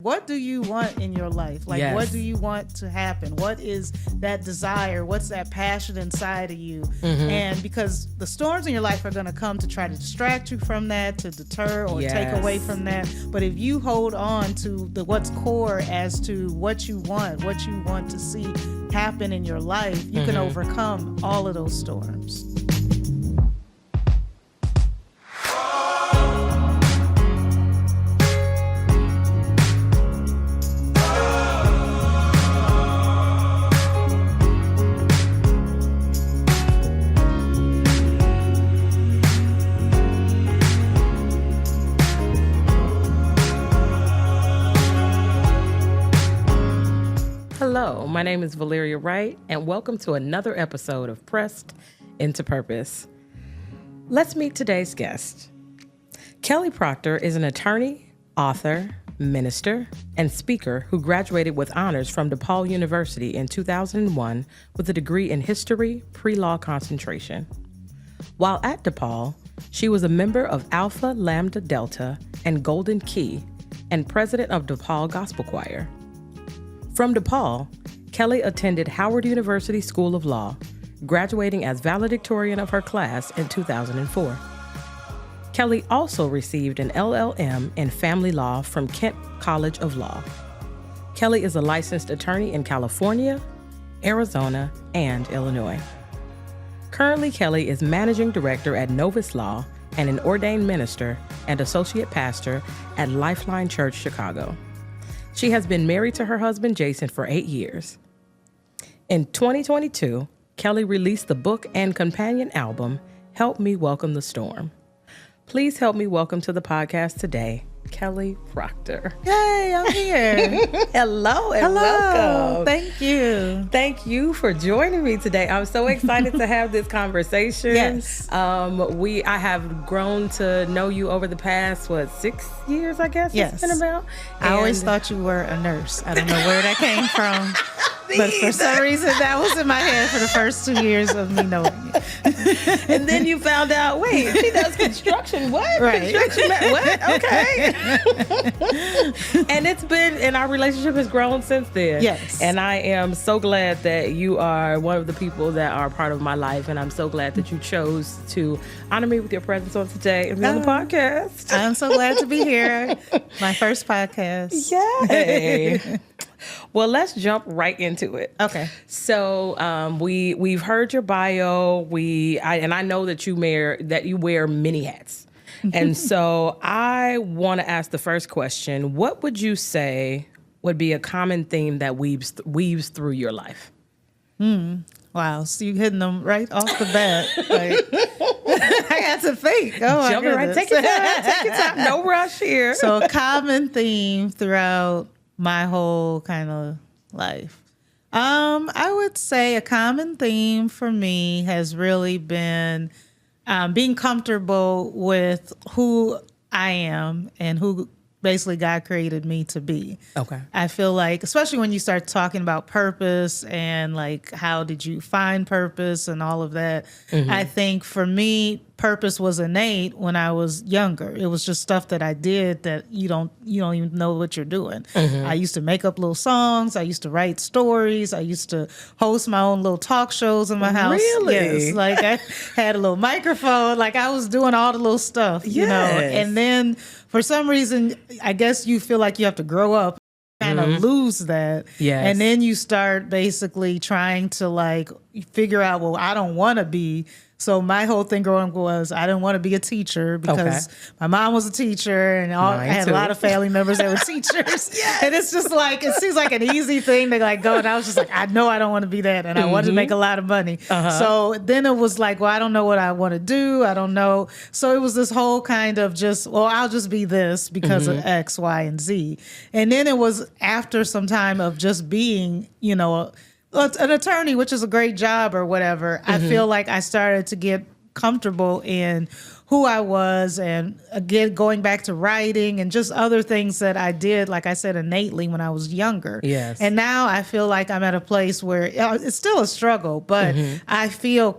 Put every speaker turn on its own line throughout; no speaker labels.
What do you want in your life? Like,
Yes.
what do you want to happen? What is that desire? What's that passion inside of you? And because the storms in your life are going to come to try to distract you from that, to deter or take away from that. But if you hold on to what's core as to what you want to see happen in your life, you can overcome all of those storms.
Hello, my name is Valeria Wright, and welcome to another episode of Pressed into Purpose. Let's meet today's guest. Kelly Proctor is an attorney, author, minister, and speaker who graduated with honors from DePaul University in 2001 with a degree in history, pre-law concentration. While at DePaul, she was a member of Alpha Lambda Delta and Golden Key and president of DePaul Gospel Choir. From DePaul, Kelly attended Howard University School of Law, graduating as valedictorian of her class in 2004. Kelly also received an LLM in family law from Kent College of Law. Kelly is a licensed attorney in California, Arizona, and Illinois. Currently, Kelly is managing director at Novus Law and an ordained minister and associate pastor at Lifeline Church, Chicago. She has been married to her husband, Jason, for 8 years. In 2022, Kelly released the book and companion album, Help Me Welcome the Storm. Please help me welcome to the podcast today, Kelly Proctor.
Yay, I'm here.
Hello and welcome.
Thank you.
Thank you for joining me today. I'm so excited to have this conversation.
Yes.
I have grown to know you over the past, 6 years, I guess?
Yes.
It's been about.
I always thought you were a nurse. I don't know where that came from. But for some reason, that was in my head for the first 2 years of me knowing you.
And then you found out, wait, she does construction. What?
Right.
Construction? What? Okay. And our relationship has grown since then.
Yes.
And I am so glad that you are one of the people that are part of my life. And I'm so glad that you chose to honor me with your presence on today and be on the podcast.
I'm so glad to be here. My first podcast.
Yay. Well, let's jump right into it.
Okay.
So we've heard your bio. I know that you wear many hats. And so I want to ask the first question. What would you say would be a common theme that weaves through your life?
Wow. So you hitting them right off the bat. I had to think. Oh, my
Jumping right.
goodness.
Take your time. No rush here.
So a common theme throughout my whole kind of life. I would say a common theme for me has really been being comfortable with who I am and who basically God created me to be.
Okay.
I feel like, especially when you start talking about purpose and like how did you find purpose and all of that, I think for me, purpose was innate when I was younger. It was just stuff that I did that you don't even know what you're doing. I used to make up little songs. I used to write stories. I used to host my own little talk shows in my house.
Really?
Yes. Like I had a little microphone. Like I was doing all the little stuff, you know. And then for some reason, I guess you feel like you have to grow up, kind of lose that.
Yes.
And then you start basically trying to like figure out, well, I don't want to be. So my whole thing growing up was I didn't want to be a teacher because my mom was a teacher and I had a lot of family members that were teachers. And it's just like, it seems like an easy thing to like go. And I was just like, I know I don't want to be that. And I wanted to make a lot of money. So then it was like, well, I don't know what I want to do. I don't know. So it was this whole kind of just, well, I'll just be this because of X, Y, and Z. And then it was after some time of just being, you know, an attorney, which is a great job or whatever, I feel like I started to get comfortable in who I was, and again, going back to writing and just other things that I did, like I said, innately when I was younger.
Yes.
And now I feel like I'm at a place where it's still a struggle, but I feel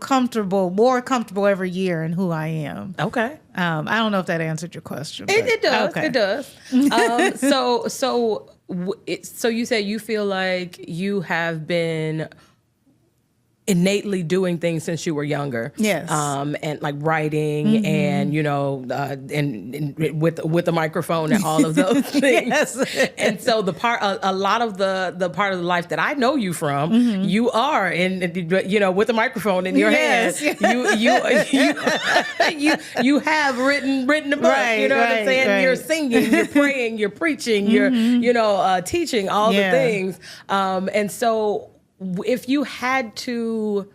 more comfortable every year in who I am.
Okay.
I don't know if that answered your question.
It does.
Okay.
It does. So you said you feel like you have been innately doing things since you were younger.
Yes.
And like writing and, and with the microphone and all of those things.
Yes.
And so a lot of the part of the life that I know you from, you are with the microphone in your hand. You have written a book.
Right,
you know what I'm
right,
saying?
right.
You're singing, you're praying, you're preaching, you're teaching all the things. And so if you had to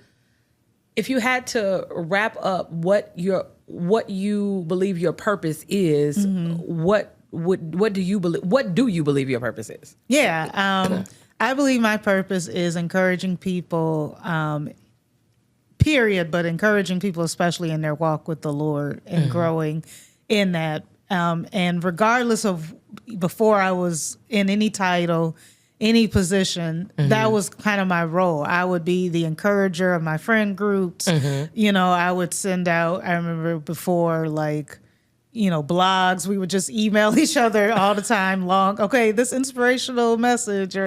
wrap up what you believe your purpose is, what do you believe your purpose is?
Yeah. I believe my purpose is encouraging people, period, but encouraging people, especially in their walk with the Lord and growing in that. And regardless of before I was in any title, any position, that was kind of my role. I would be the encourager of my friend groups. I would send out, I remember before, like, blogs, we would just email each other all the time this inspirational message or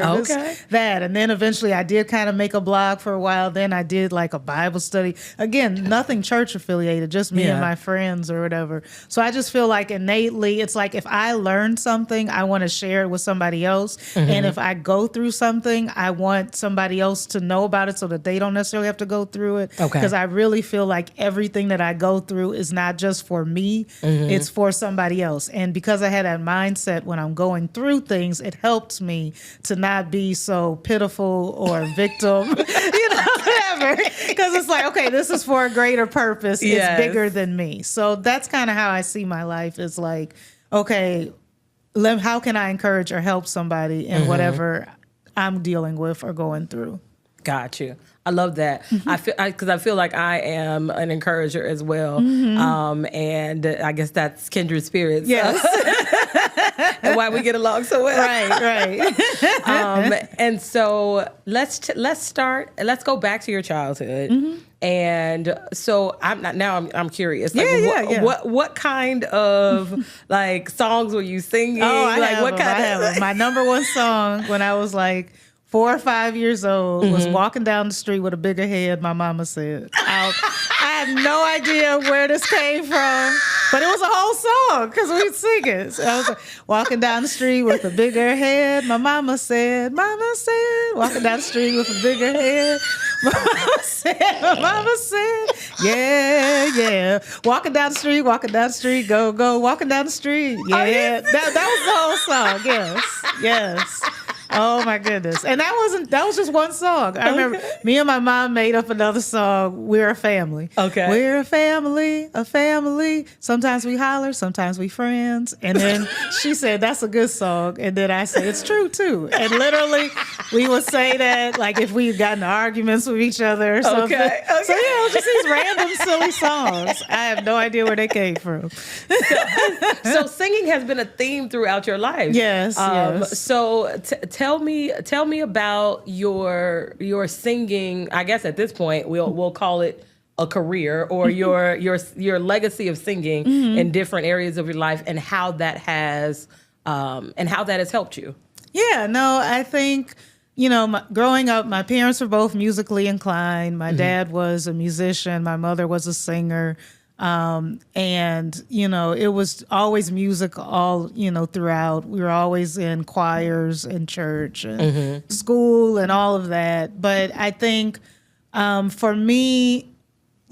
that. And then eventually I did kind of make a blog for a while. Then I did like a Bible study. Again, nothing church affiliated, just me and my friends or whatever. So I just feel like innately, it's like if I learned something, I want to share it with somebody else. And if I go through something, I want somebody else to know about it so that they don't necessarily have to go through it. Because I really feel like everything that I go through is not just for me. It's for somebody else. And because I had that mindset when I'm going through things, it helps me to not be so pitiful or victim, whatever. Because it's like, okay, this is for a greater purpose. It's bigger than me. So that's kind of how I see my life. It's like, okay, how can I encourage or help somebody in whatever I'm dealing with or going through?
Got you. I love that. Because I feel like I am an encourager as well. And I guess that's kindred spirits.
Yes.
And why we get along so well.
Right.
And so let's go back to your childhood. And so I'm curious. Like, what kind of like songs were you singing?
I have them. My number one song when I was like 4 or 5 years old was Walking Down the Street with a Bigger Head, my mama said. I have no idea where this came from, but it was a whole song because we'd sing it. So I was like, walking down the street with a bigger head, my mama said, walking down the street with a bigger head. My mama said, yeah. Walking down the street, go, walking down the street. Yeah, that was the whole song, yes. Oh my goodness. And that was just one song. I remember me and my mom made up another song, We're a Family.
Okay.
We're a family. Sometimes we holler, sometimes we friends. And then she said, that's a good song. And then I said, it's true too. And literally we would say that like if we'd gotten arguments with each other or something. Okay. So yeah, it was just these random silly songs. I have no idea where they came from.
So singing has been a theme throughout your life.
Yes.
So tell me about your singing. I guess at this point we'll call it a career or your legacy of singing in different areas of your life and how that has helped you.
Yeah, no, I think growing up, my parents were both musically inclined. My dad was a musician. My mother was a singer. And, it was always music all, throughout. We were always in choirs and church and school and all of that. But I think for me,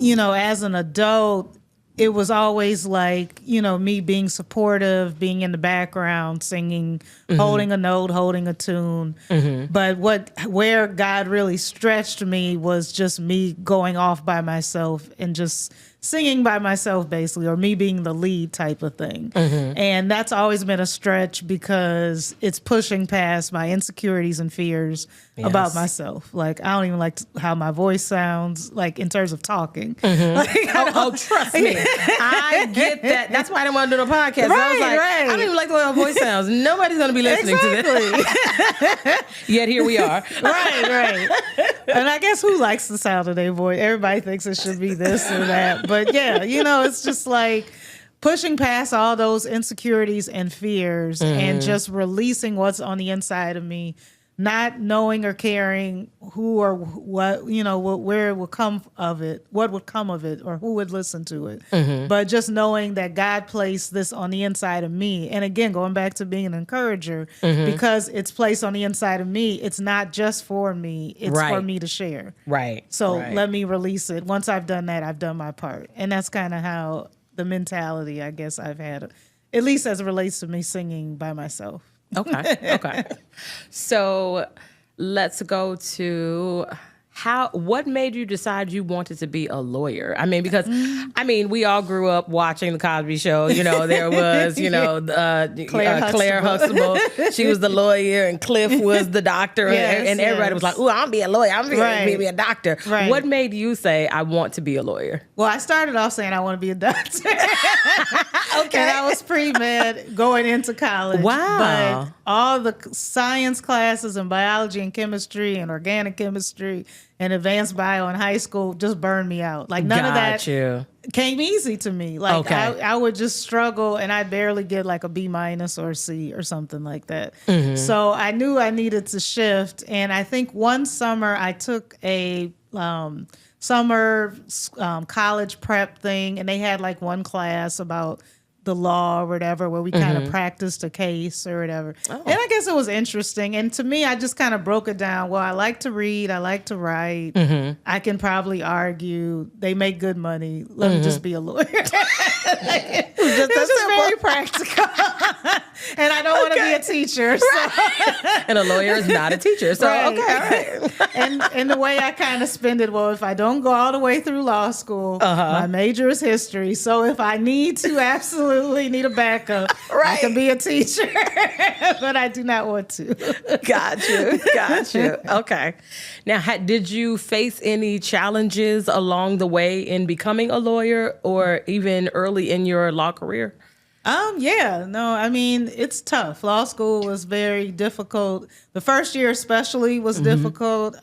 as an adult, it was always like, me being supportive, being in the background, singing, holding a note, holding a tune. But where God really stretched me was just me going off by myself and just singing by myself basically, or me being the lead type of thing. And that's always been a stretch because it's pushing past my insecurities and fears about myself. Like, I don't even like how my voice sounds, like in terms of talking. Like,
trust me. I get that. That's why I didn't want to do the podcast. I was like, I don't even like the way my voice sounds. Nobody's going to be listening to this. Yet here we are.
Right. And I guess who likes the sound of their voice? Everybody thinks it should be this or that. But yeah, it's just like pushing past all those insecurities and fears and just releasing what's on the inside of me, not knowing or caring who or what, where it will come of it, what would come of it, or who would listen to it. But just knowing that God placed this on the inside of me. And again, going back to being an encourager, because it's placed on the inside of me, it's not just for me, it's for me to share. So let me release it. Once I've done that, I've done my part. And that's kind of how the mentality, I guess, I've had, at least as it relates to me singing by myself.
Okay. So let's go to what made you decide you wanted to be a lawyer? I mean, because we all grew up watching the Cosby Show. There was, Claire Huxtable. She was the lawyer, and Cliff was the doctor, and everybody was like, "Ooh, I'm gonna be a lawyer. I'm gonna be a doctor." What made you say, "I want to be a lawyer"?
Well, I started off saying I want to be a doctor. And I was pre-med going into college.
Wow.
But all the science classes and biology and chemistry and organic chemistry and advanced bio in high school just burned me out. Like none of that came easy to me. Like I would just struggle, and I'd barely get like a B- or a C or something like that. So I knew I needed to shift. And I think one summer I took a summer college prep thing, and they had like one class about the law or whatever, where we kind of practiced a case or whatever. And I guess it was interesting. And to me, I just kind of broke it down. Well, I like to read. I like to write. I can probably argue. They make good money. Let me just be a lawyer. It's just very practical. And I don't want to be a teacher. So.
And a lawyer is not a teacher. So, okay, all right.
And the way I kind of spend it, well, if I don't go all the way through law school, my major is history. So if I need to absolutely need a backup, I can be a teacher. But I do not want to.
Got you. Okay. Now, did you face any challenges along the way in becoming a lawyer, or even early in your law career?
It's tough. Law school was very difficult. The first year especially was difficult,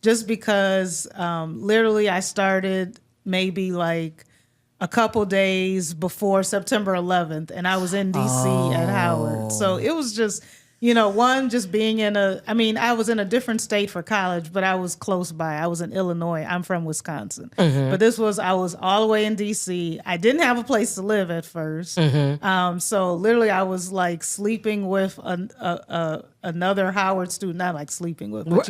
just because literally I started maybe like a couple days before September 11th, and I was in D.C. at Howard. So it was just, just being I was in a different state for college, but I was close by. I was in Illinois. I'm from Wisconsin. But I was all the way in D.C. I didn't have a place to live at first. So literally I was like sleeping with another Howard student, not like sleeping with, but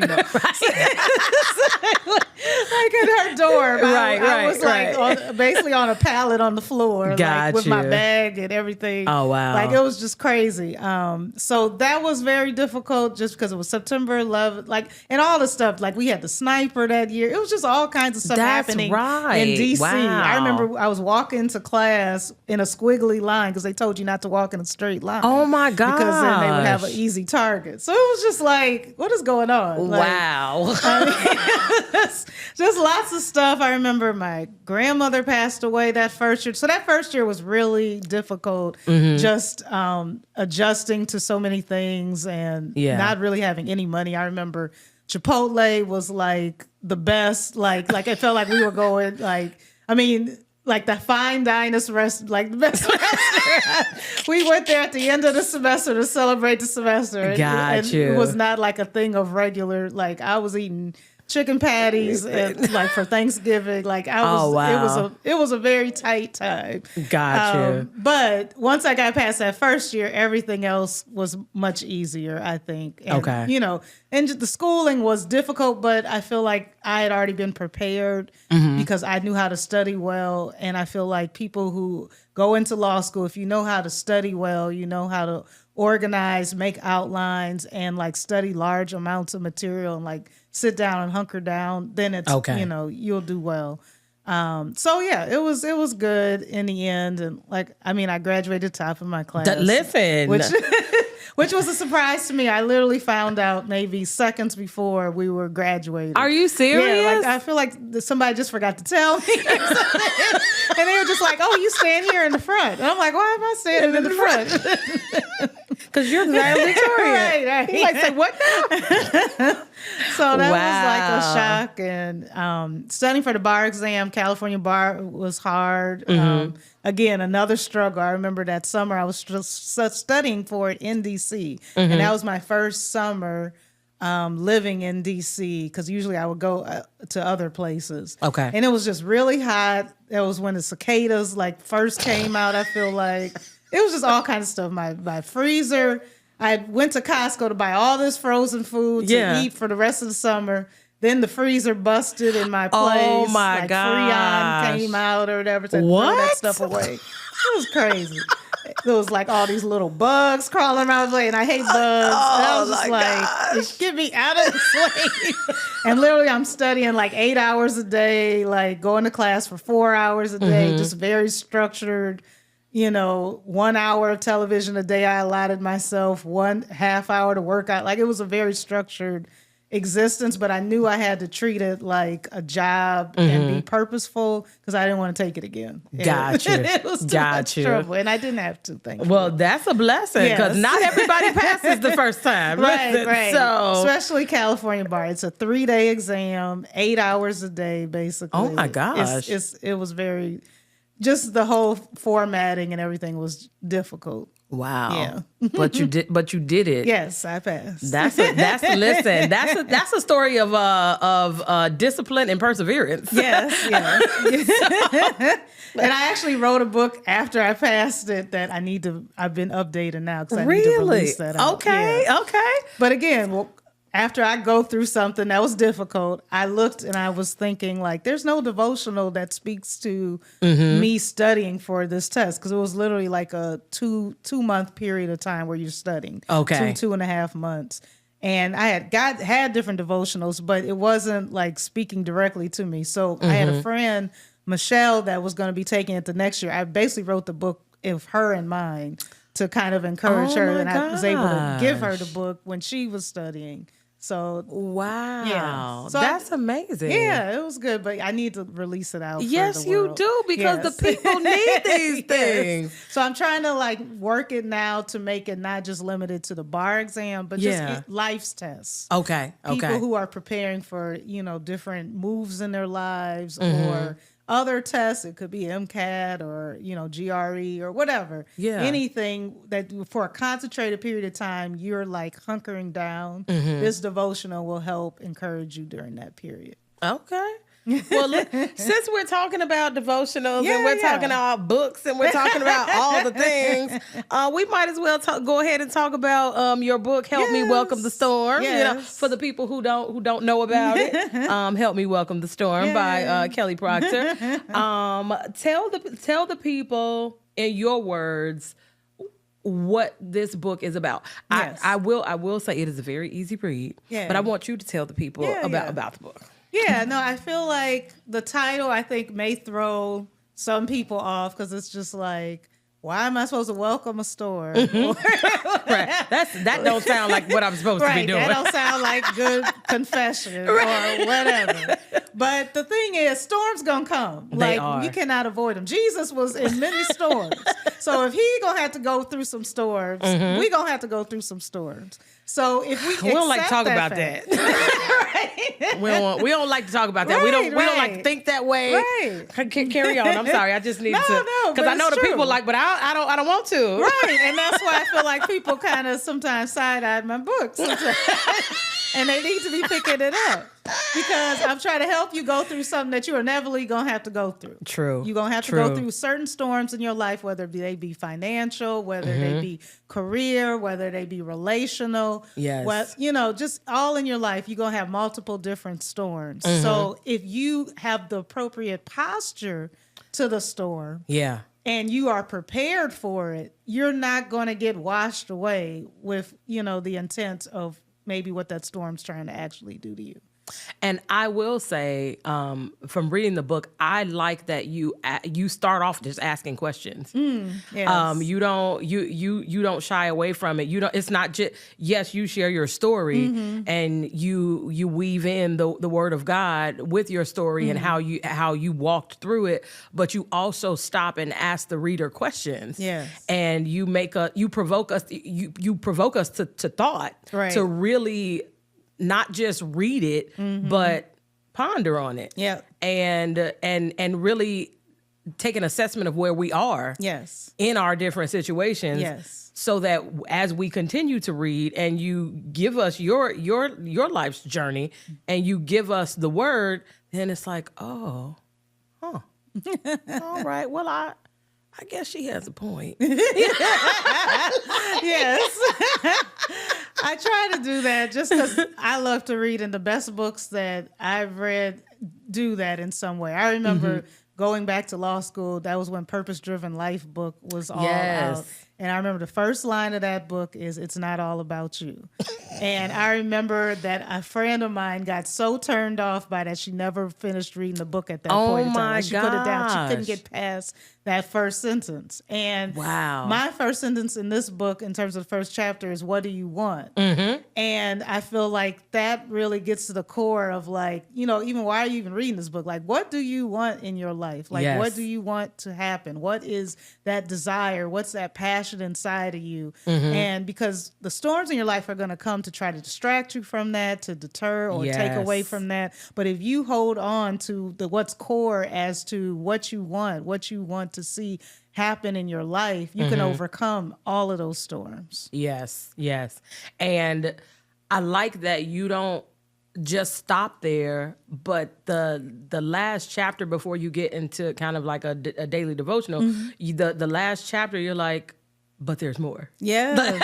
like in her dorm. I was like basically on a pallet on the floor, with my bag and everything.
Oh, wow.
Like it was just crazy. So that was very difficult just because it was September 11th, and all the stuff. Like we had the sniper that year. It was just all kinds of stuff happening in D.C.
Wow.
I remember I was walking to class in a squiggly line because they told you not to walk in a straight line.
Oh my God.
Because then they would have an easy target. So it was just like, what is going on?
Wow.
Just lots of stuff. I remember my grandmother passed away that first year. So that first year was really difficult, just adjusting to so many things and not really having any money. I remember Chipotle was like the best. Like it felt like we were going like the fine diners the best restaurant. We went there at the end of the semester to celebrate the semester. And it was not like a thing of regular, I was eating chicken patties and for Thanksgiving. It was a very tight time.
Gotcha.
But once I got past that first year, everything else was much easier, I think. And, and the schooling was difficult, but I feel like I had already been prepared because I knew how to study well. And I feel like people who go into law school, if you know how to study well, you know how to organize, make outlines, and study large amounts of material and sit down and hunker down, then it's, you'll do well. So yeah, it was good in the end, and I graduated top of my class.
Listen,
which was a surprise to me. I literally found out maybe seconds before we were graduating.
Are you serious?
Yeah, I feel like somebody just forgot to tell me, and they were just like, "Oh, you stand here in the front," and I'm like, "Why am I standing in the front?"
Because you're the valedictorian.
Right.
You like say what now?
So that was like a shock. And studying for the bar exam, California bar was hard. Again, another struggle. I remember that summer I was studying for it in D.C. And that was my first summer living in D.C. because usually I would go to other places.
Okay.
And it was just really hot. That was when the cicadas first came out, I feel like. It was just all kinds of stuff. My freezer. I went to Costco to buy all this frozen food to eat for the rest of the summer. Then the freezer busted in my place.
Oh my gosh.
Freon came out or whatever. So I had to throw that stuff away. It was crazy. There was all these little bugs crawling around my way, and I hate bugs. And I was just just get me out of this way. And literally I'm studying 8 hours a day, going to class for 4 hours a day, just very structured. 1 hour of television a day I allotted myself, 1.5 hour to work out. It was a very structured existence, but I knew I had to treat it like a job and be purposeful because I didn't want to take it again.
Gotcha.
It was too much trouble, and I didn't have to, thankfully.
Well, that's a blessing because not everybody passes the first time.
Right.
So,
especially California bar. It's a 3-day exam, 8 hours a day, basically.
Oh my gosh.
It was very... Just the whole formatting and everything was difficult.
Wow.
Yeah.
But you did it.
Yes, I passed.
That's a story of discipline and perseverance.
Yes. And I actually wrote a book after I passed it that I've been updating now because I need to release that out.
Okay.
But again, after I go through something that was difficult, I looked and I was thinking there's no devotional that speaks to me studying for this test because it was literally a two-month period of time where you're studying.
Okay.
2.5 months. And I had different devotionals, but it wasn't speaking directly to me. So I had a friend, Michelle, that was going to be taking it the next year. I basically wrote the book of her in mind to kind of encourage her. And I was able to give her the book when she was studying. So
wow,
yeah. So
that's amazing.
Yeah, it was good, but I need to release it out.
Yes,
for the world.
You do because the people need these things.
So I'm trying to work it now to make it not just limited to the bar exam, but just life's tests.
Okay.
People who are preparing for different moves in their lives or other tests. It could be MCAT or GRE or whatever. Yeah, anything that for a concentrated period of time you're hunkering down. This devotional will help encourage you during that period.
Okay. Well, since we're talking about devotionals and we're talking about books and we're talking about all the things, we might as well go ahead and talk about your book, Help Me Welcome the Storm. For the people who don't know about it, Help Me Welcome the Storm by Kelly Proctor. Tell the people in your words what this book is about. Yes. I will say it is a very easy read, but I want you to tell the people about the book.
Yeah, no, I feel like the title, I think, may throw some people off because it's just why am I supposed to welcome a storm?
Right. That don't sound like what I'm supposed to be doing.
That don't sound like good confession or whatever. But the thing is, storms gonna come.
They are.
You cannot avoid them. Jesus was in many storms. So if he gonna have to go through some storms, we gonna have to go through some storms. So if we
don't like to talk about that. We don't like to talk about that. We don't like to think that way.
Right.
Carry on. I'm sorry. I just need to because I know the people but I don't want to.
Right. And that's why I feel like people kind of sometimes side-eye my books. And they need to be picking it up because I'm trying to help you go through something that you are inevitably going to have to go through.
True.
You're going to have to go through certain storms in your life, whether they be financial, whether they be career, whether they be relational.
Yes.
Just all in your life, you're going to have multiple different storms. So if you have the appropriate posture to the storm.
Yeah.
And you are prepared for it, you're not going to get washed away with, the intent of maybe what that storm's trying to actually do to you.
And I will say, from reading the book, I like that you start off just asking questions.
Yes.
You don't shy away from it. It's not just, yes, you share your story and you weave in the word of God with your story and how you walked through it, but you also stop and ask the reader questions.
Yes.
And you provoke us to thought,
right.
to really not just read it, but ponder on it.
Yeah.
And really take an assessment of where we are.
Yes.
In our different situations.
Yes.
So that as we continue to read and you give us your life's journey and you give us the word, then it's like, oh, huh. All right. Well, I guess she has a point.
Yes. I try to do that just because I love to read, and the best books that I've read do that in some way. I remember going back to law school, that was when Purpose Driven Life book was all out. And I remember the first line of that book is, "It's not all about you." And I remember that a friend of mine got so turned off by that, she never finished reading the book at that point in time. She put it down. She couldn't get past that first sentence. And my first sentence in this book, in terms of the first chapter, is, "What do you want?" And I feel like that really gets to the core of, like, even why are you even reading this book? Like, what do you want in your life? Like, what do you want to happen? What is that desire? What's that passion inside of you? And because the storms in your life are going to come to try to distract you from that, to deter or take away from that. But if you hold on to what's core as to what you want to see happen in your life, you can overcome all of those storms.
Yes. And I like that you don't just stop there, but the last chapter before you get into kind of like a daily devotional, the last chapter, you're like, but there's more.
Yeah.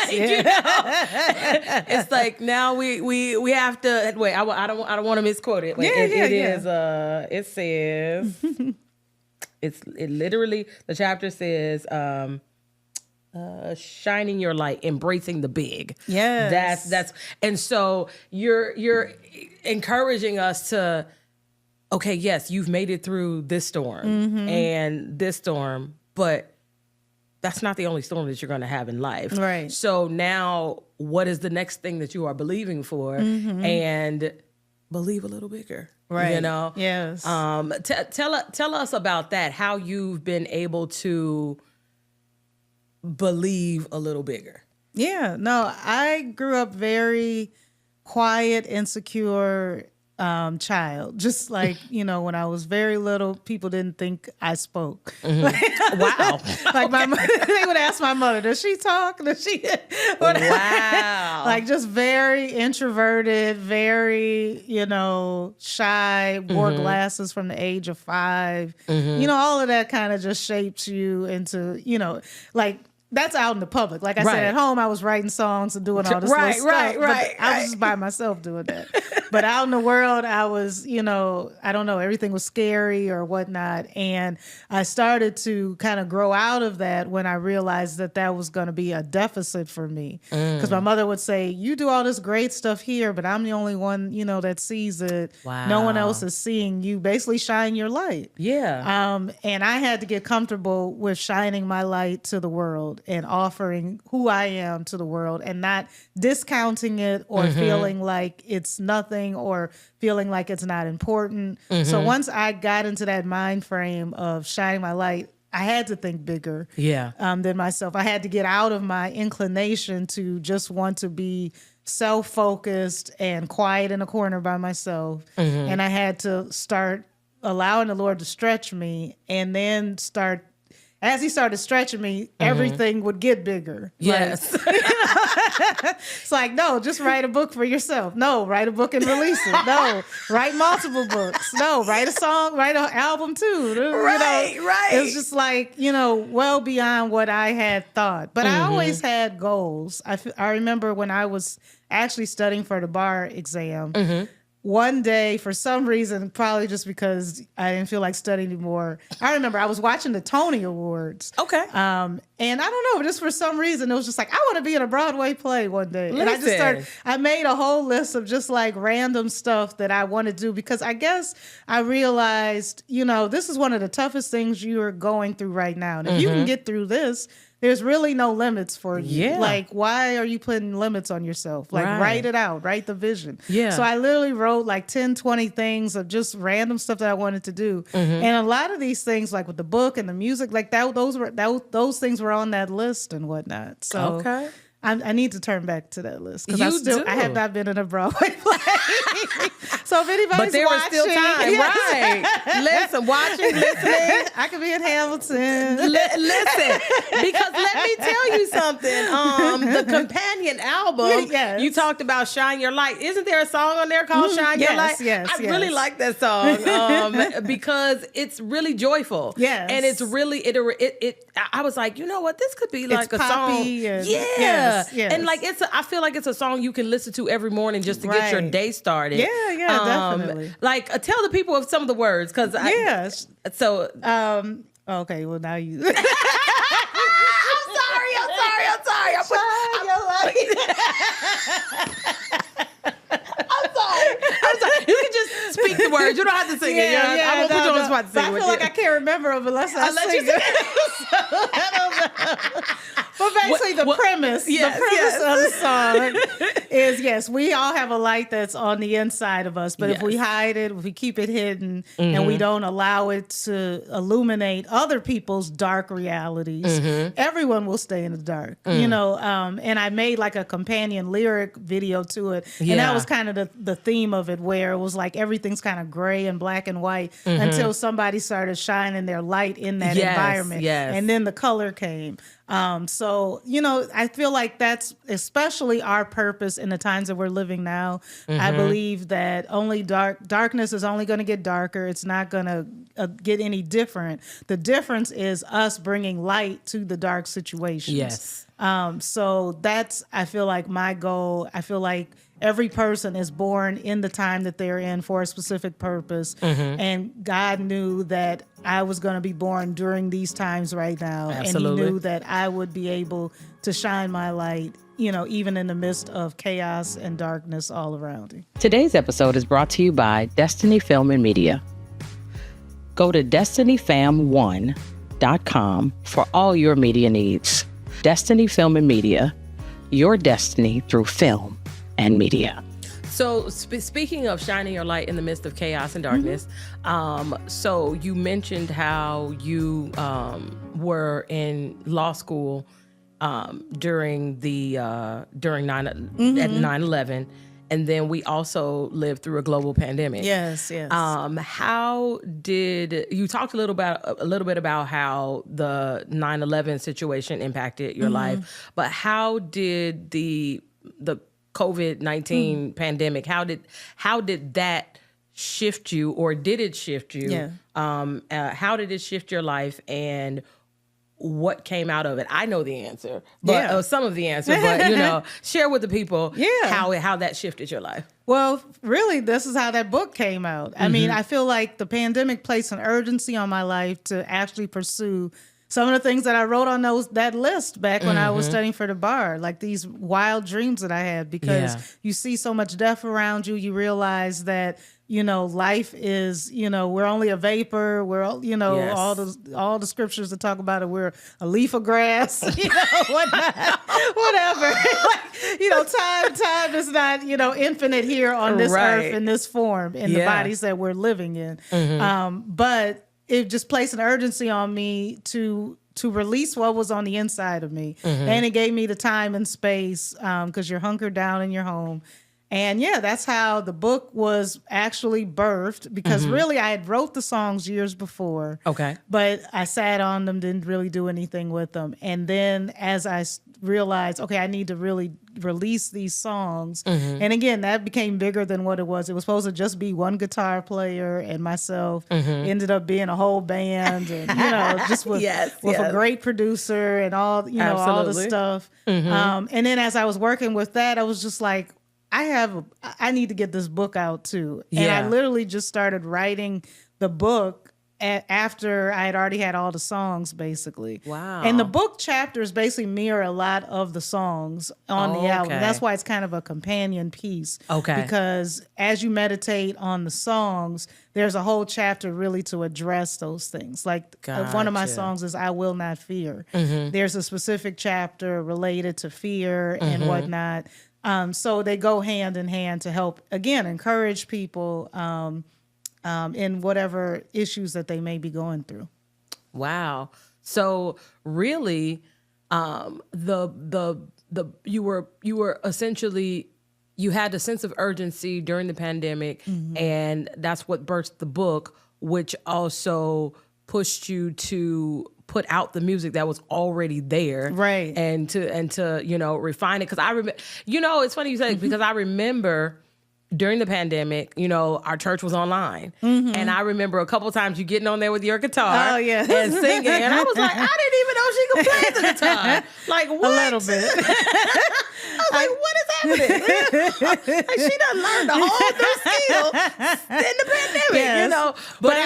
It's like, now we have to wait. I don't want to misquote it. Like, it says, it literally, the chapter says, shining your light, embracing the big.
Yes.
That's and so you're encouraging us to, okay, yes, you've made it through this storm and this storm, but that's not the only storm that you're going to have in life.
Right.
So now, what is the next thing that you are believing for? And believe a little bigger.
Right.
Yes. Tell us about that. How you've been able to believe a little bigger.
Yeah. No, I grew up very quiet, insecure child. Just like, when I was very little, people didn't think I spoke.
Wow.
Like they would ask my mother, does she talk? Does she?
Wow.
Like, just very introverted, very, shy, wore glasses from the age of 5. All of that kind of just shapes you into, like, that's out in the public. Like I said, at home, I was writing songs and doing all this little stuff. Right. I was just by myself doing that. But out in the world, I was, I don't know, everything was scary or whatnot. And I started to kind of grow out of that when I realized that was going to be a deficit for me. Because my mother would say, you do all this great stuff here, but I'm the only one, that sees it.
Wow.
No one else is seeing you. Basically shine your light.
Yeah.
And I had to get comfortable with shining my light to the world and offering who I am to the world and not discounting it or feeling like it's nothing or feeling like it's not important. So once I got into that mind frame of shining my light, I had to think bigger than myself. I had to get out of my inclination to just want to be self-focused and quiet in a corner by myself. And I had to start allowing the Lord to stretch me, and then as he started stretching me, everything would get bigger.
Yes.
It's like, no, just write a book for yourself. No, write a book and release it. No, write multiple books. No, write a song, write an album too.
Right.
It was just like, well beyond what I had thought. But I always had goals. I remember when I was actually studying for the bar exam, one day, for some reason, probably just because I didn't feel like studying anymore, I remember I was watching the Tony Awards.
Okay.
And I don't know, just for some reason, it was just like, I want to be in a Broadway play one day. And I made a whole list of just like random stuff that I want to do, because I guess I realized, this is one of the toughest things you are going through right now. And if you can get through this, there's really no limits for you.
Yeah.
Like, why are you putting limits on yourself? Like, write it out, write the vision.
Yeah.
So I literally wrote like 10, 20 things of just random stuff that I wanted to do. And a lot of these things, like with the book and the music, like those things were on that list and whatnot. So
okay.
I need to turn back to that list, because I have not been in a Broadway play. So if anybody's
but there
watching,
is still time, right? Listen, watching, listening.
I could be in Hamilton.
Listen, because let me tell you something. The companion album,
yes.
you talked about "Shine Your Light." Isn't there a song on there called "Shine Your Light"?
Yes,
I really like that song because it's really joyful.
Yes,
and it's really it. I was like, you know what, this could be like a song.
Yes.
And like I feel like it's a song you can listen to every morning just to get your day started.
Yeah, definitely.
Like tell the people of some of the words, because So
okay, well now you.
I'm sorry. I'm sorry. You can just speak the words. You don't have to sing it. I won't put you on the spot to sing it.
I feel like I can't remember them unless I sing it. I don't know. But basically, the premise of the song is, yes, we all have a light that's on the inside of us. But if we hide it, if we keep it hidden, and we don't allow it to illuminate other people's dark realities, everyone will stay in the dark. And I made like a companion lyric video to it. And that was kind of the theme of it, where it was like everything's kind of gray and black and white until somebody started shining their light in that environment. And then the color came. So, I feel like that's especially our purpose in the times that we're living now. I believe that only darkness is only going to get darker. It's not going to get any different. The difference is us bringing light to the dark situations.
Yes.
So that's, I feel like, my goal. I feel like every person is born in the time that they're in for a specific purpose. And God knew that I was going to be born during these times right now.
Absolutely.
And he knew that I would be able to shine my light, even in the midst of chaos and darkness all around me.
Today's episode is brought to you by Destiny Film and Media. Go to destinyfam1.com for all your media needs. Destiny Film and Media, your destiny through film and media. So speaking of shining your light in the midst of chaos and darkness, so you mentioned how you were in law school during 9/11, and then we also lived through a global pandemic.
Yes.
How did you talked a little bit about how the 9/11 situation impacted your life, but how did the COVID-19 pandemic, how did that shift you, or did it shift you?
Yeah.
How did it shift your life, and what came out of it? I know the answer, but some of the answer, but share with the people how that shifted your life.
Well, really, this is how that book came out. I mean, I feel like the pandemic placed an urgency on my life to actually pursue some of the things that I wrote on that list back when I was studying for the bar, like these wild dreams that I had, because you see so much death around you. You realize that, life is, we're only a vapor. We're, all the scriptures that talk about it. We're a leaf of grass, whatnot, whatever. Time is not, infinite here on this earth in this form, in the bodies that we're living in. But it just placed an urgency on me to release what was on the inside of me. And it gave me the time and space, because you're hunkered down in your home. And that's how the book was actually birthed, because really I had wrote the songs years before.
Okay.
But I sat on them, didn't really do anything with them. And then as I realized, okay, I need to really release these songs. And again, that became bigger than what it was. It was supposed to just be one guitar player and myself. Ended up being a whole band, and just with a great producer and all, all the stuff. And then as I was working with that, I was just like, I need to get this book out too. And
Yeah.
I literally just started writing the book after I had already had all the songs, basically.
Wow.
And the book chapters basically mirror a lot of the songs on the album.
Okay.
That's why it's kind of a companion piece.
Okay.
Because as you meditate on the songs, there's a whole chapter really to address those things. Like one of my
Gotcha.
songs is I Will Not Fear. There's a specific chapter related to fear and whatnot. So they go hand in hand to help, again, encourage people in whatever issues that they may be going through.
Wow. So really, you were essentially, you had a sense of urgency during the pandemic, and that's what birthed the book, which also pushed you to put out the music that was already there,
Right.
And to refine it. Because I remember, it's funny you say it, because I remember during the pandemic, our church was online. And I remember a couple times you getting on there with your guitar
Oh, yeah.
and singing. And I was like, I didn't even know she could play the guitar. Like, what?
A little bit.
I was like, what is happening? Like, she done learned a whole new skill in the pandemic,
Yes.
But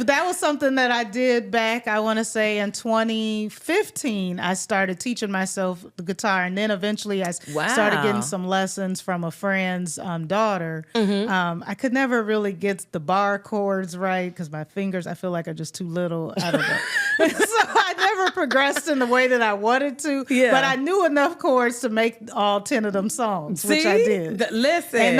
That was something that I did back, I want to say, in 2015. I started teaching myself the guitar, and then eventually I started getting some lessons from a friend's daughter. I could never really get the bar chords right because my fingers, I feel like, are just too little. I don't know. So I never progressed in the way that I wanted to.
Yeah.
But I knew enough chords to make all 10 of them songs, which I did.
Listen.
And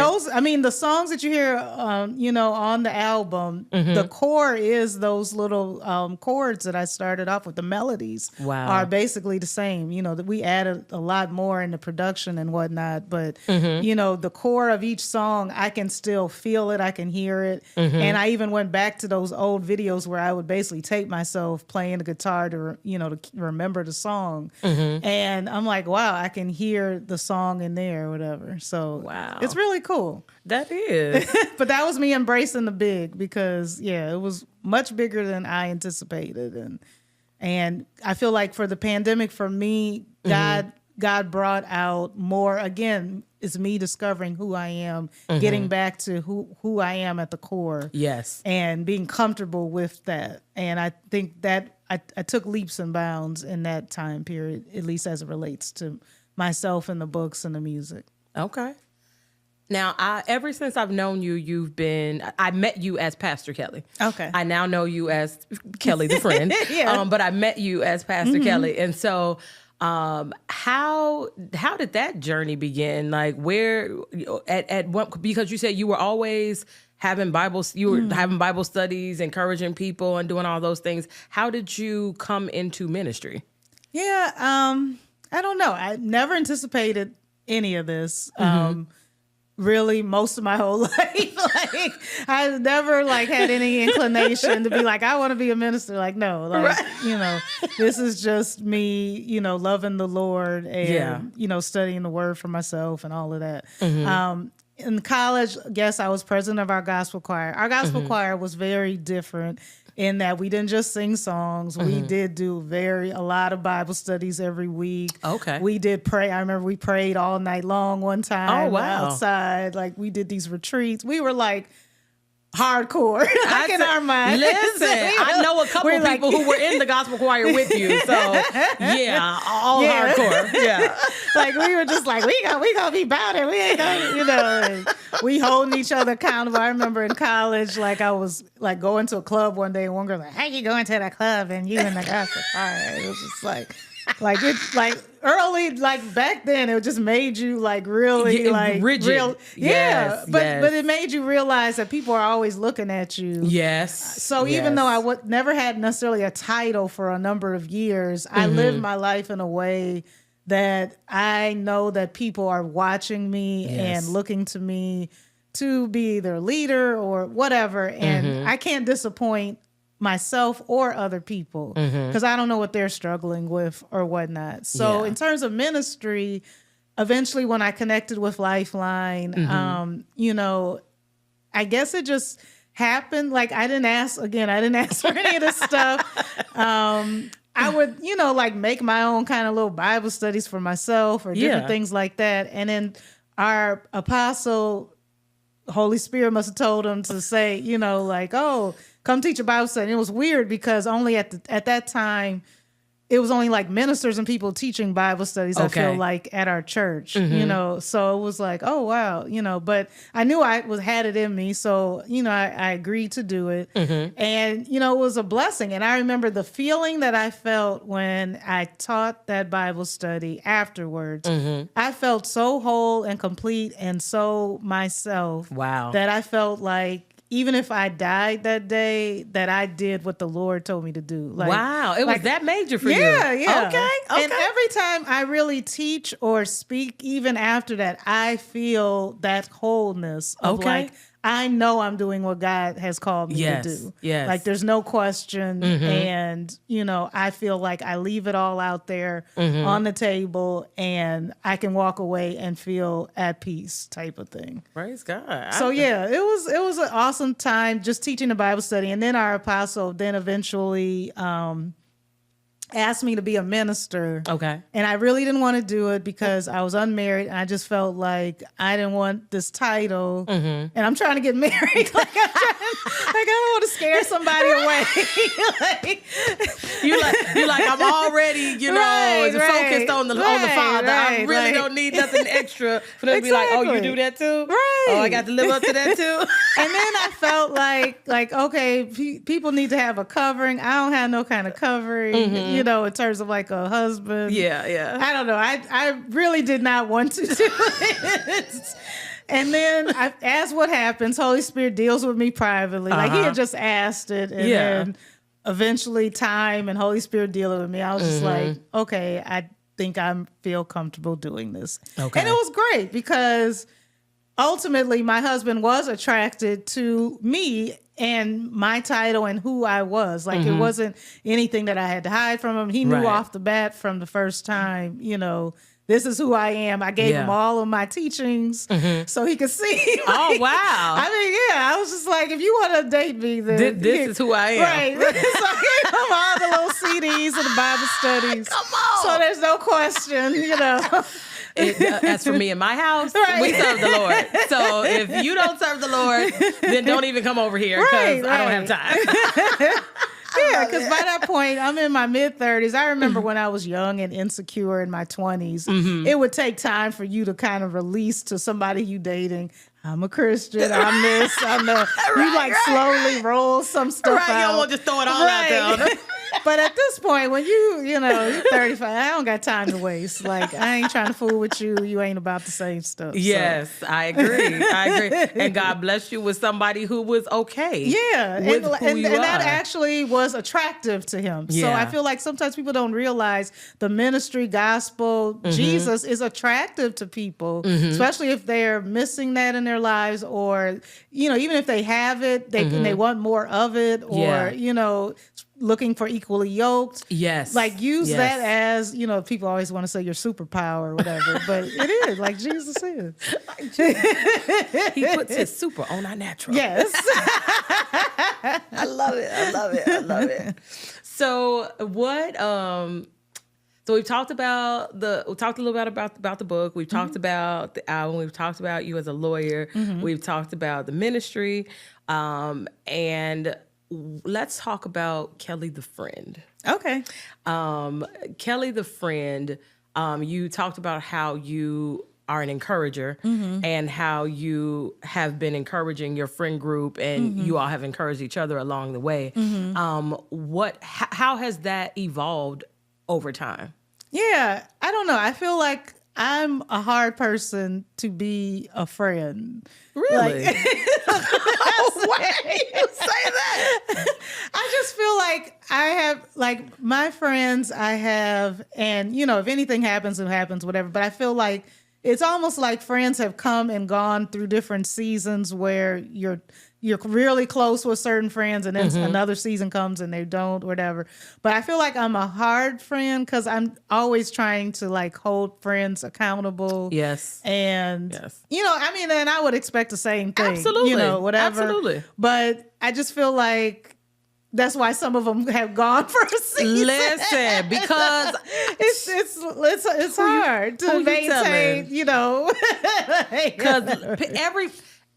the songs that you hear, on the album, the core is those little chords that I started off with. The melodies are basically the same. That we added a lot more in the production and whatnot, but the core of each song, I can still feel it. I can hear it. And I even went back to those old videos where I would basically tape myself playing the guitar to remember the song. And I'm like, wow, I can hear the song in there or whatever. So it's really cool.
That is.
But that was me embracing the big because, it was much bigger than I anticipated. And I feel like for the pandemic, for me, God brought out more, again, it's me discovering who I am, getting back to who I am at the core.
Yes.
And being comfortable with that. And I think that I took leaps and bounds in that time period, at least as it relates to myself and the books and the music.
Okay. Now, ever since I've known you, I met you as Pastor Kelly.
Okay.
I now know you as Kelly, the friend.
Yeah.
But I met you as Pastor Kelly. And so how did that journey begin? Like where, at what, because you said you were always having having Bible studies, encouraging people and doing all those things. How did you come into ministry?
Yeah. I don't know. I never anticipated any of this. Really, most of my whole life, like I never had any inclination to be like, I want to be a minister. Like, no, this is just me, loving the Lord and studying the Word for myself and all of that. In college, I guess I was president of our gospel choir. Our gospel choir was very different in that we didn't just sing songs. We did do a lot of Bible studies every week. Okay. We did pray. I remember we prayed all night long one time outside. Like we did these retreats. We were hardcore in our mind.
Listen, I know a couple people who were in the gospel choir with you. So all hardcore. Yeah.
We were just we gonna be about it. We ain't gonna, we holding each other accountable. I remember in college, I was going to a club one day and one girl how you going to that club and you in the gospel choir? It was just early, back then, it just made you really
rigid.
Real,
yes,
but it made you realize that people are always looking at you.
Yes.
So even though I never had necessarily a title for a number of years, I lived my life in a way that I know that people are watching me and looking to me to be either a leader or whatever, and I can't disappoint myself or other people because I don't know what they're struggling with or whatnot. So in terms of ministry, eventually when I connected with Lifeline, I guess it just happened. I didn't ask for any of this stuff. I would, make my own kind of little Bible studies for myself or different things like that. And then our apostle, Holy Spirit must have told him to say, like, oh, come teach a Bible study. And it was weird because only at that time, it was only like ministers and people teaching Bible studies, I feel like, at our church, so it was like, oh, wow, but I knew I had it in me. So, I agreed to do it. And, it was a blessing. And I remember the feeling that I felt when I taught that Bible study afterwards. I felt so whole and complete and so myself.
Wow.
That I felt like, even if I died that day, that I did what the Lord told me to do. Like,
wow. It was that major for you.
Yeah.
Okay.
And every time I really teach or speak, even after that, I feel that wholeness of like, I know I'm doing what God has called me to do.
Yes.
Like there's no question. And, I feel like I leave it all out there on the table and I can walk away and feel at peace type of thing.
Praise God.
So it was an awesome time just teaching the Bible study. And then our apostle then eventually asked me to be a minister.
Okay.
And I really didn't want to do it because I was unmarried and I just felt like I didn't want this title. And I'm trying to get married. I don't want to scare somebody away.
You're like, I'm already, focused on the Father. I really don't need nothing extra for them to be like, oh, you do that too?
Right.
Oh, I got to live up to that too?
And then I felt like okay, people need to have a covering. I don't have no kind of covering, in terms of like a husband.
Yeah.
I don't know. I really did not want to do it. And then as what happens, Holy Spirit deals with me privately. Like he had just asked it. And then eventually time and Holy Spirit dealing with me. I was just like, okay, I think I feel comfortable doing this. Okay. And it was great because ultimately my husband was attracted to me and my title and who I was. Like it wasn't anything that I had to hide from him. He knew off the bat from the first time, this is who I am. I gave him all of my teachings so he could see.
Oh, wow.
I was just like, if you want to date me, then
this is who I am.
Right. So I gave him all the little CDs and the Bible studies.
Come on.
So there's no question,
As for me and my house, we serve the Lord. So if you don't serve the Lord, then don't even come over here because I don't have time.
Yeah, because by that point, I'm in my mid-30s. I remember when I was young and insecure in my 20s, it would take time for you to kind of release to somebody you dating, I'm a Christian, I'm this, I'm that. You slowly roll some stuff out.
You don't want to just throw it all out there.
But at this point, when you're 35, I don't got time to waste. Like, I ain't trying to fool with you. You ain't about the same stuff.
Yes, so. I agree. And God bless you with somebody who was okay.
Yeah. And that actually was attractive to him. Yeah. So I feel like sometimes people don't realize the ministry, gospel, Jesus is attractive to people, especially if they're missing that in their lives or, even if they have it, they want more of it or, looking for equally yoked.
Yes.
Like use that as, people always want to say your superpower or whatever, but it is like Jesus is.
He puts his super on our natural.
Yes.
I love it. So what, so we've talked a little bit about the book. We've talked about the album. We've talked about you as a lawyer. We've talked about the ministry. And let's talk about Kelly the friend.
Okay.
Kelly the friend, you talked about how you are an encourager and how you have been encouraging your friend group and you all have encouraged each other along the way. How has that evolved over time?
Yeah, I don't know. I feel like I'm a hard person to be a friend.
Really?
Why do you say that? I just feel like I have, my friends I have, and, if anything happens, it happens, whatever. But I feel like it's almost like friends have come and gone through different seasons where you're really close with certain friends and then another season comes and they don't, whatever. But I feel like I'm a hard friend because I'm always trying to hold friends accountable.
Yes.
And, and I would expect the same thing.
Absolutely.
Whatever.
Absolutely.
But I just feel like that's why some of them have gone for a season.
Listen, because
it's hard to maintain,
because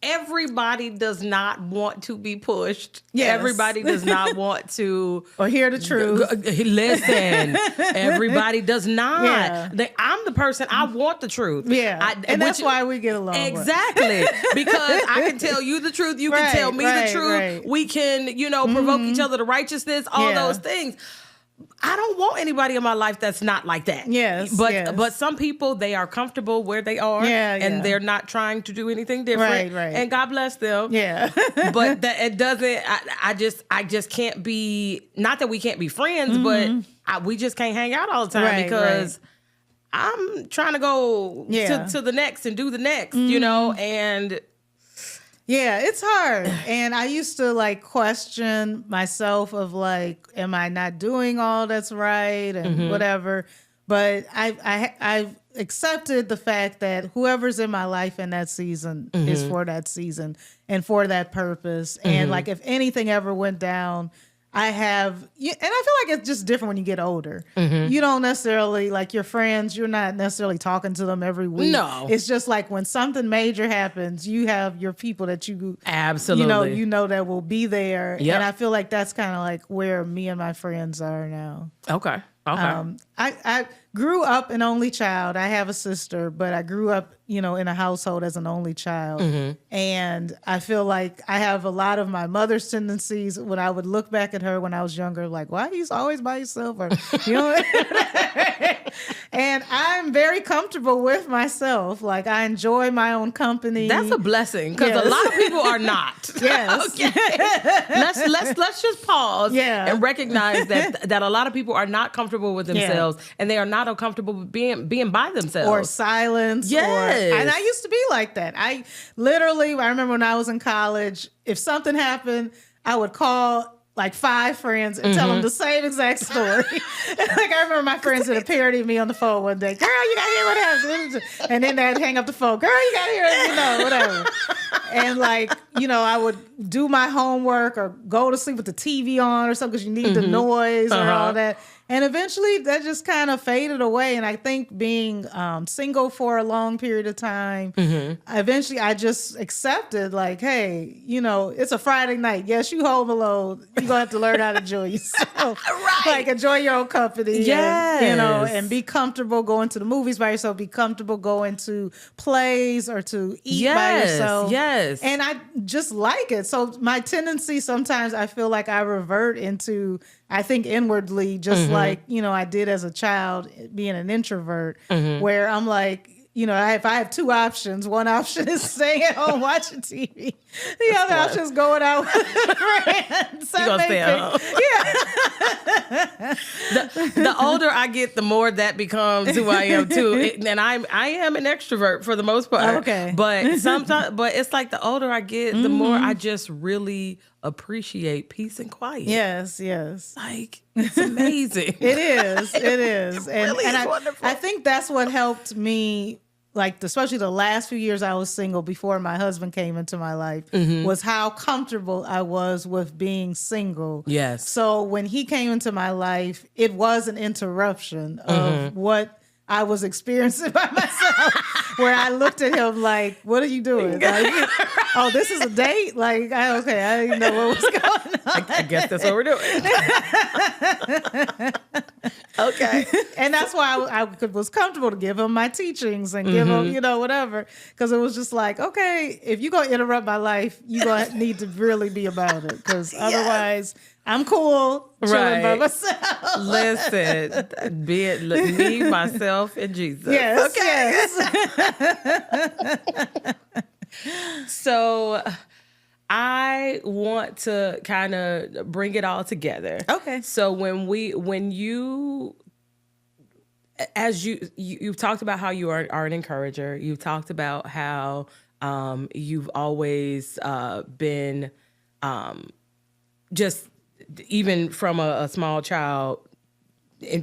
everybody does not want to be pushed.
Yes.
Everybody does not want to
or hear the truth.
Listen, everybody does not.
Yeah.
I'm the person, I want the truth.
Yeah, and that's why we get along.
Exactly, because I can tell you the truth. You can tell me the truth.
Right.
We can, provoke each other to righteousness. All those things. I don't want anybody in my life that's not like that.
Yes,
but some people, they are comfortable where they are, and they're not trying to do anything different.
Right.
And God bless them.
Yeah,
but it doesn't. I just can't be. Not that we can't be friends, but we just can't hang out all the time because I'm trying to go to the next and do the next. And.
Yeah, it's hard. And I used to question myself of am I not doing all that's right and whatever. But I've accepted the fact that whoever's in my life in that season is for that season and for that purpose. And if anything ever went down, I have, and I feel like it's just different when you get older. You don't necessarily, your friends, you're not necessarily talking to them every week.
No.
It's just when something major happens, you have your people that you,
absolutely,
you know that will be there.
Yep.
And I feel like that's kind of where me and my friends are now.
Okay.
I grew up an only child. I have a sister, but I grew up, in a household as an only child. And I feel like I have a lot of my mother's tendencies when I would look back at her when I was younger, why are you always by yourself? Or, and I'm very comfortable with myself. I enjoy my own company.
That's a blessing because a lot of people are not.
Yes.
Okay. Let's just pause and recognize that a lot of people are not comfortable with themselves and they are not comfortable with being by themselves.
Or silence.
Yes.
And I used to be like that. I remember when I was in college, if something happened, I would call 5 friends and tell them the same exact story. I remember my friends that parodied me on the phone one day. Girl, you gotta hear what happened. And then they'd hang up the phone. Girl, you gotta hear it, whatever. And I would do my homework or go to sleep with the TV on or something because you need the noise or all that. And eventually that just kind of faded away. And I think being single for a long period of time, eventually I just accepted hey, it's a Friday night. Yes, you home alone. You're going to have to learn how to enjoy yourself.
Right.
Enjoy your own company.
Yes.
And, and be comfortable going to the movies by yourself. Be comfortable going to plays or to eat by yourself.
Yes.
And I just like it. So my tendency sometimes I feel like I revert into, I think inwardly, just I did as a child, being an introvert, where I'm if I have 2 options, one option is staying at home watching TV. The other option is going out with friends.
You gonna stay at home.
Yeah.
The older I get, the more that becomes who I am too. And I am an extrovert for the most part.
Okay.
But it's the older I get, the more I just really appreciate peace and quiet.
Yes.
It's amazing.
It is. And
really is wonderful.
I think that's what helped me, especially the last few years I was single before my husband came into my life, was how comfortable I was with being single.
Yes.
So when he came into my life, it was an interruption of what I was experiencing by myself, where I looked at him what are you doing? Oh, this is a date? I didn't know what was going on.
I guess that's what we're doing. Okay.
And that's why I was comfortable to give him my teachings and give him, whatever. Because it was just okay, if you're going to interrupt my life, you're going to need to really be about it. Because otherwise, I'm cool chilling by myself.
Listen, be it me, myself, and Jesus.
Yes.
Okay. Yes. So I want to kind of bring it all together.
Okay.
So when you've talked about how you are an encourager, you've talked about how you've always been just even from a small child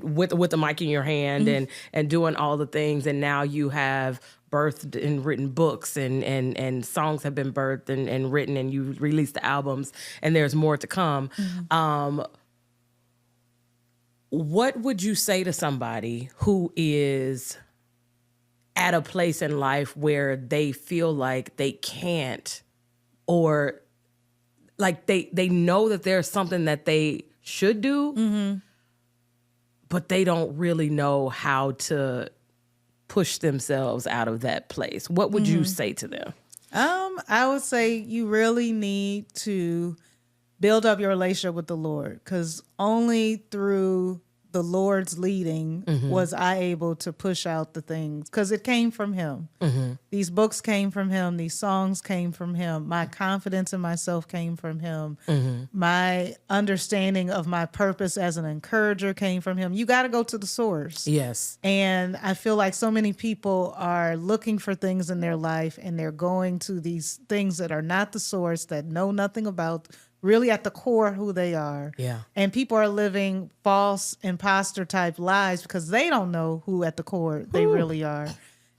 with the mic in your hand and doing all the things, and now you have birthed and written books, and songs have been birthed and written, and you released the albums, and there's more to come. What would you say to somebody who is at a place in life where they feel like they can't, or like they know that there's something that they should do, but they don't really know how to push themselves out of that place? What would you say to them?
I would say you really need to build up your relationship with the Lord, because only through the Lord's leading was I able to push out the things, because it came from him. These books came from him. These songs came from him. My confidence in myself came from him. My understanding of my purpose as an encourager came from him. You got to go to the source.
Yes.
And I feel like so many people are looking for things in their life, and they're going to these things that are not the source, that know nothing about really at the core who they are.
Yeah.
And people are living false imposter type lives because they don't know who at the core they really are.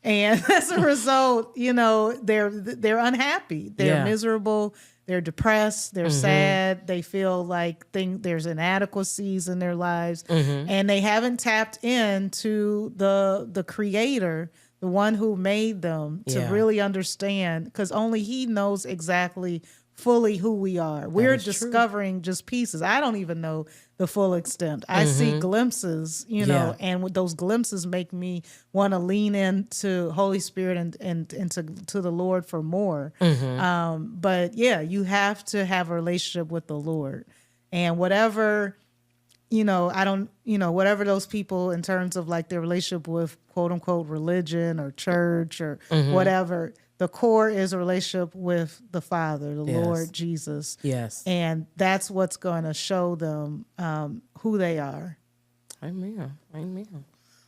And as a result, they're unhappy. They're miserable. They're depressed. They're sad. They feel like there's inadequacies in their lives. And they haven't tapped into the creator, the one who made them, to really understand, because only he knows exactly fully who we are. We're discovering just pieces. I don't even know the full extent. I see glimpses, and those glimpses make me want to lean into Holy Spirit and to the Lord for more. But yeah, you have to have a relationship with the Lord. And whatever, whatever those people in terms of like their relationship with quote unquote religion or church or whatever, the core is a relationship with the Father, the Lord Jesus.
Yes.
And that's what's going to show them who they are.
Amen.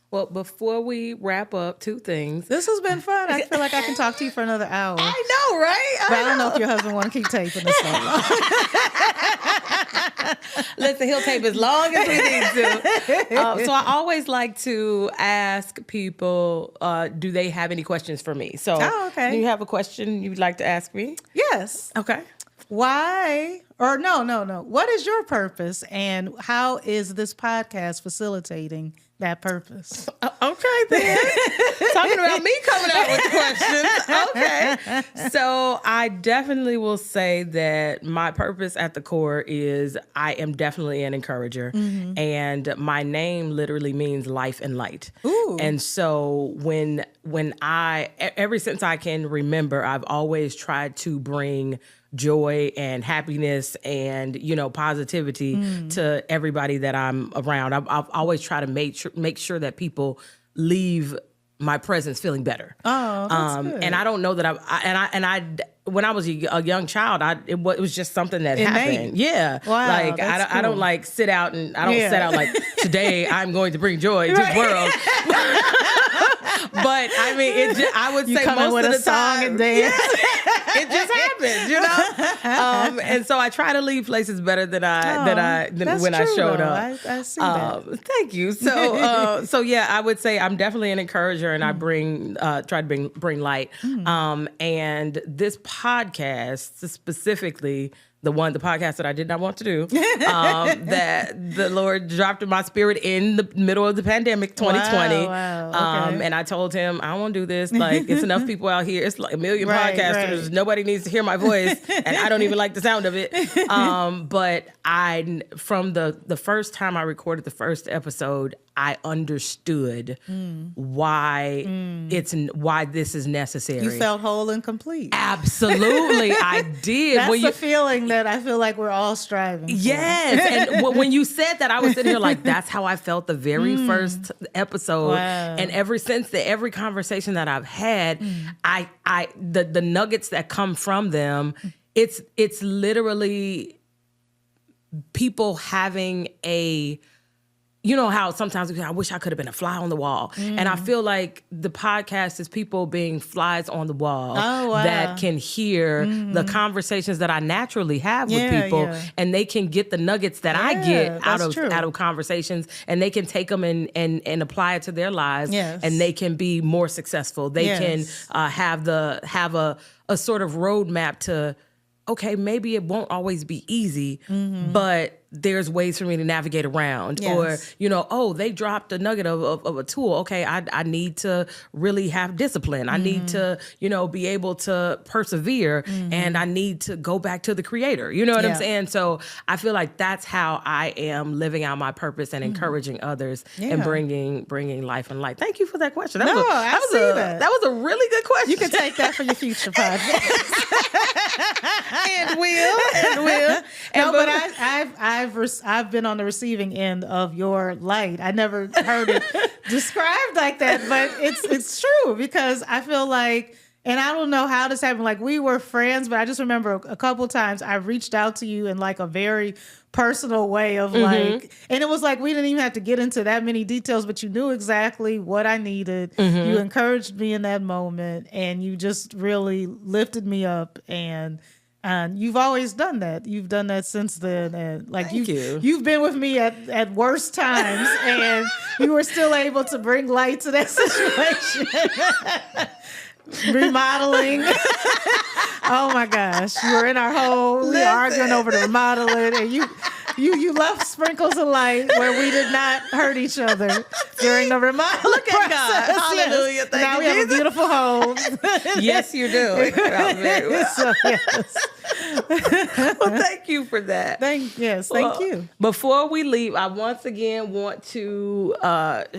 Well, before we wrap up, two things.
This has been fun. I feel like I can talk to you for another hour.
I know, right?
But I don't know if your husband want to keep taping this so long.
Listen, he'll tape as long as we need to. So I always like to ask people, do they have any questions for me? So do you have a question you'd like to ask me?
Yes.
Okay.
Why, or no. What is your purpose, and how is this podcast facilitating that purpose?
Okay, then. Talking about me coming up with questions. Okay. So I definitely will say that my purpose at the core is I am definitely an encourager. And my name literally means life and light.
Ooh.
And so when ever since I can remember, I've always tried to bring joy and happiness and, positivity to everybody that I'm around. I've always tried to make sure that people leave my presence feeling better.
Oh, that's good.
And I don't know that I when I was a young child, it was just something that happened. Yeah.
Wow,
like
that's
I don't
cool.
like sit out and I don't set out like today I'm going to bring joy to the world. But I mean, I would say most
with
of
a
the
song
time,
and dance.
it just happens, and so I try to leave places better than when I showed up.
I see that.
Thank you. So yeah, I would say I'm definitely an encourager, and I try to bring light. And this podcast specifically, the podcast that I did not want to do, that the Lord dropped in my spirit in the middle of the pandemic, 2020.
Wow. Okay.
And I told him, I don't want to do this. Like, it's enough people out here. It's like a million podcasters.
Right.
Nobody needs to hear my voice. And I don't even like the sound of it. But from the first time I recorded the first episode, I understood why this is necessary.
You felt whole and complete.
Absolutely, I did.
That's the feeling that I feel like we're all striving for.
Yes, and when you said that, I was sitting here like, that's how I felt the very first episode.
Wow.
And ever since every conversation that I've had, the nuggets that come from them, it's literally people having a you know how sometimes we say, I wish I could have been a fly on the wall. And I feel like the podcast is people being flies on the wall that can hear the conversations that I naturally have with people, and they can get the nuggets that I get out of conversations, and they can take them and apply it to their lives, and they can be more successful. They can have a sort of roadmap to, okay, maybe it won't always be easy, but there's ways for me to navigate around. Or, you know, oh, they dropped a nugget of a tool. Okay, I need to really have discipline. I need to, you know, be able to persevere, and I need to go back to the creator. You know what I'm saying? So I feel like that's how I am living out my purpose and encouraging others and bringing life and light. Thank you for that question. That was a really good question.
You can take that for your future podcast.
and will.
No, but I've been on the receiving end of your light. I never heard it described like that, but it's true, because I feel like, and I don't know how this happened, like we were friends, but I just remember a couple times I reached out to you in like a very personal way of like, and it was like we didn't even have to get into that many details, but you knew exactly what I needed. You encouraged me in that moment, and you just really lifted me up, and you've always done that. You've done that since then, and like you've been with me at worst times, and you were still able to bring light to that situation. Remodeling. Oh my gosh, you were in our home. We were arguing over the remodeling, and you left sprinkles of light where we did not hurt each other during the remodeling.
Look at God. Hallelujah.
Yes. Now we have a beautiful home.
Yes, you do. Very well.
So, yes.
Well, thank you for that.
Thank you.
Before we leave, I once again want to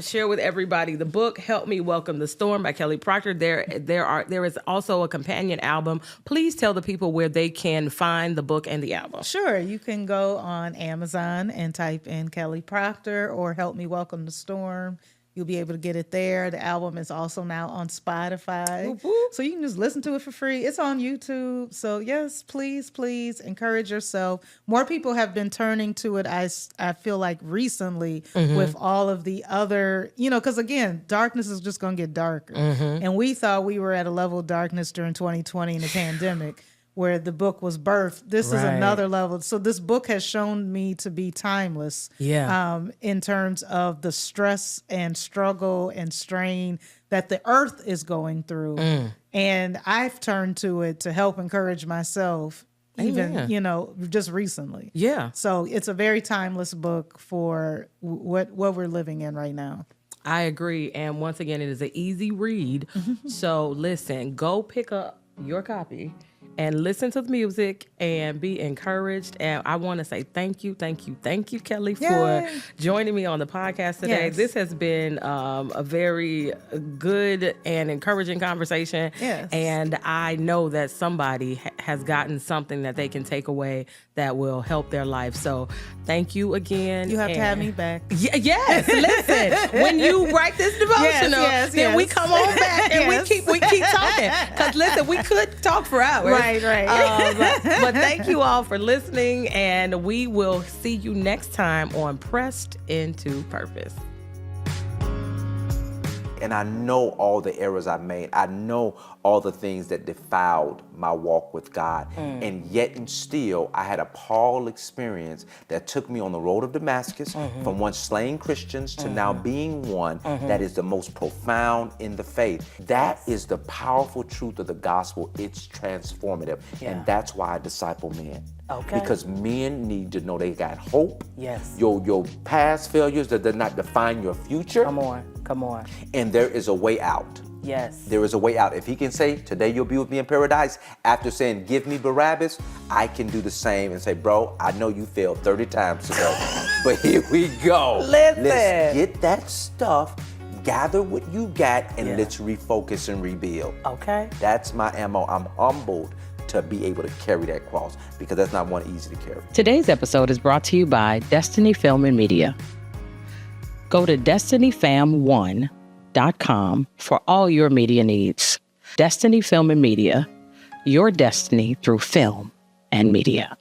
share with everybody the book "Help Me Welcome the Storm" by Kelly Proctor. There is also a companion album. Please tell the people where they can find the book and the album.
Sure, you can go on Amazon and type in Kelly Proctor or "Help Me Welcome the Storm." You'll be able to get it there. The album is also now on Spotify.
Whoop, whoop.
So you can just listen to it for free. It's on YouTube. So yes, please encourage yourself. More people have been turning to it, I feel like, recently with all of the other, you know, because again, darkness is just going to get darker. And we thought we were at a level of darkness during 2020 in the pandemic, where the book was birthed. This is another level. So this book has shown me to be timeless in terms of the stress and struggle and strain that the earth is going through. And I've turned to it to help encourage myself, even, you know, just recently.
Yeah.
So it's a very timeless book for what we're living in right now.
I agree. And once again, it is an easy read. So listen, go pick up your copy and listen to the music and be encouraged. And I want to say thank you, Kelly, for joining me on the podcast today.
Yes.
This has been a very good and encouraging conversation.
Yes.
And I know that somebody has gotten something that they can take away that will help their life. So thank you again.
You have to have me back.
Yes, listen. When you write this devotional, then we come on back and we keep talking. Because listen, we could talk for hours.
Right.
But thank you all for listening, and we will see you next time on Pressed into Purpose.
And I know all the errors I made. I know all the things that defiled my walk with God. And yet and still, I had a Paul experience that took me on the road of Damascus from once slaying Christians to now being one that is the most profound in the faith. That is the powerful truth of the gospel. It's transformative. And that's why I disciple men.
Okay.
Because men need to know they got hope.
Yes.
Your past failures that do not define your future.
Come on.
And there is a way out.
Yes.
There is a way out. If he can say, today you'll be with me in paradise, after saying, give me Barabbas, I can do the same and say, bro, I know you failed 30 times ago, but here we go.
Listen.
Let's get that stuff, gather what you got, and let's refocus and rebuild.
Okay.
That's my MO. I'm humbled to be able to carry that cross, because that's not one easy to carry.
Today's episode is brought to you by Destiny Film and Media. Go to destinyfam1.com for all your media needs. Destiny Film and Media, your destiny through film and media.